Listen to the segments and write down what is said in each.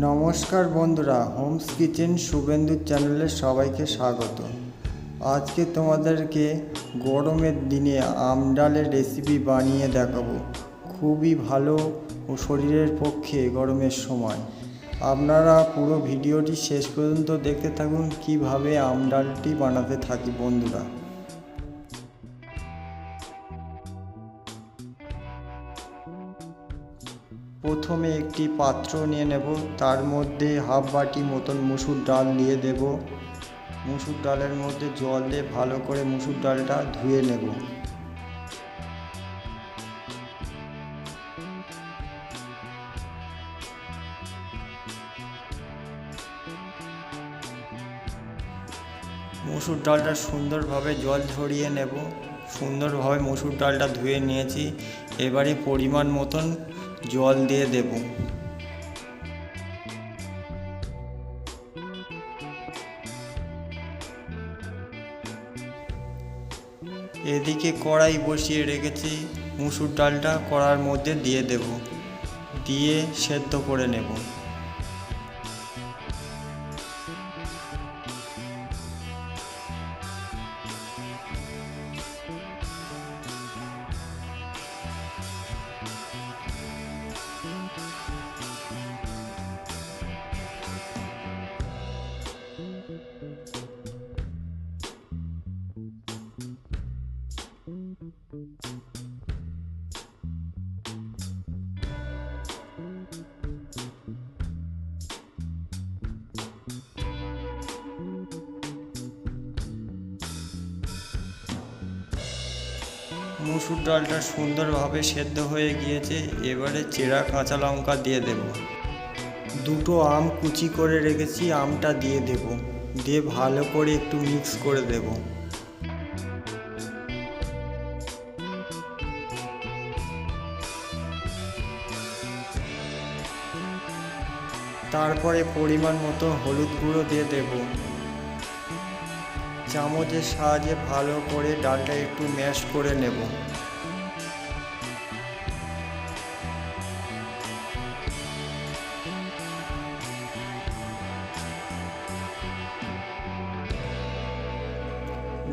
নমস্কার বন্ধুরা, Holmes kitchen Suvendu চ্যানেলে সবাইকে স্বাগত। আজকে তোমাদেরকে গরমের দিনে আম ডালের রেসিপি বানিয়ে দেখাবো। খুবই ভালো ও শরীরের পক্ষে গরমের সময়। আপনারা পুরো ভিডিওটি শেষ পর্যন্ত দেখতে থাকুন কিভাবে আম ডালটি বানাতে থাকি বন্ধুরা। প্রথমে একটি পাত্র নিয়ে নেব, তার মধ্যে হাফ বাটি মতন মুসুর ডাল দিয়ে দেব। মুসুর ডালের মধ্যে জল দিয়ে ভালো করে মুসুর ডালটা ধুয়ে নেব। মুসুর ডালটা সুন্দরভাবে জল ঝরিয়ে নেব। সুন্দরভাবে মুসুর ডালটা ধুয়ে নিয়েছি। এবারে পরিমাণ মতন জল দিয়ে দেব। এদিকে কড়াই বসিয়ে রেখেছি, মুসুর ডালটা কড়ার মধ্যে দিয়ে দেব, দিয়ে সেদ্ধ করে নেব। মুসুর ডালটা সুন্দরভাবে সেদ্ধ হয়ে গিয়েছে। এবারে চেরা কাঁচা লঙ্কা দিয়ে দেব। দুটো আম কুচি করে রেখেছি, আমটা দিয়ে দেব, দিয়ে ভালো করে একটু মিক্স করে দেব। তারপরে পরিমাণ মতো হলুদ গুঁড়ো দিয়ে দেব। চামচের সাহায্যে ভালো করে ডালটা একটু ম্যাশ করে নেব।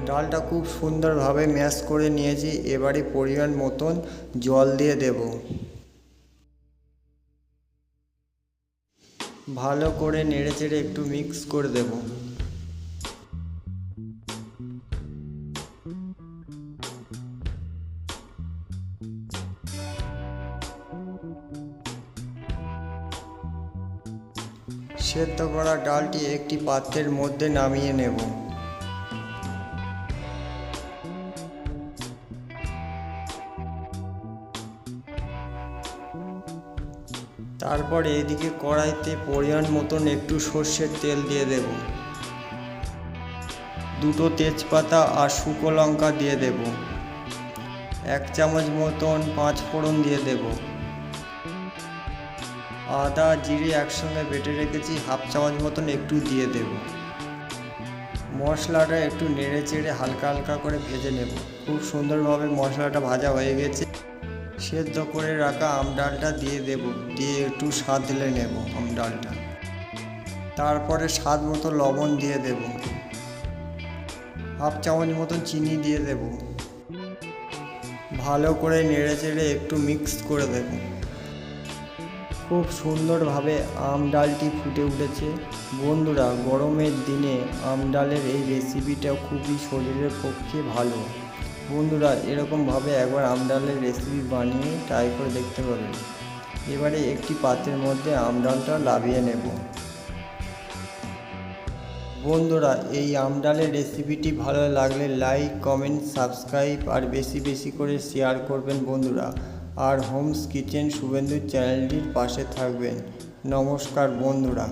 ডালটা খুব সুন্দরভাবে ম্যাশ করে নিয়েছি। এবারে পরিমাণ মতন জল দিয়ে দেব। ভালো করে নেড়েচেড়ে একটু মিক্স করে দেব। সেদ্ধ করা ডালটি একটি পাত্রের মধ্যে নামিয়ে নেব। তারপর এদিকে কড়াইতে পরিমাণ মতন একটু সর্ষের তেল দিয়ে দেব। দুটো তেজপাতা আর শুকনো লঙ্কা দিয়ে দেব। 1 চামচ মতন 5 ফোড়ন দিয়ে দেব। আদা জিরে একসঙ্গে বেটে রেখেছি, হাফ চামচ মতন একটু দিয়ে দেব। মশলাটা একটু নেড়ে চেড়ে হালকা হালকা করে ভেজে নেব। খুব সুন্দরভাবে মশলাটা ভাজা হয়ে গেছে। সেদ্ধ করে রাখা আম ডালটা দিয়ে দেব, দিয়ে একটু সাঁতলে নেব আম ডালটা। তারপরে স্বাদ মতো লবণ দিয়ে দেব। হাফ চামচ মতন চিনি দিয়ে দেব। ভালো করে নেড়ে চেড়ে একটু মিক্স করে দেব। খুব সুন্দরভাবে আম ডালটি ফুটে উঠেছে। বন্ধুরা, গরমের দিনে আম ডালের এই রেসিপিটা খুবই শরীরের পক্ষে ভালো। বন্ধুরা, এরকমভাবে একবার আম ডালের রেসিপি বানিয়ে ট্রাই করে দেখতে পারেন। এবারে একটি পাত্রের মধ্যে আম ডালটা নামিয়ে নেব। বন্ধুরা, এই আম ডালের রেসিপিটি ভালো লাগলে লাইক কমেন্ট সাবস্ক্রাইব আর বেশি বেশি করে শেয়ার করবেন বন্ধুরা। আর হোমস কিচেন শুভেন্দু চ্যানেলটির পাশে থাকবেন। নমস্কার বন্ধুরা।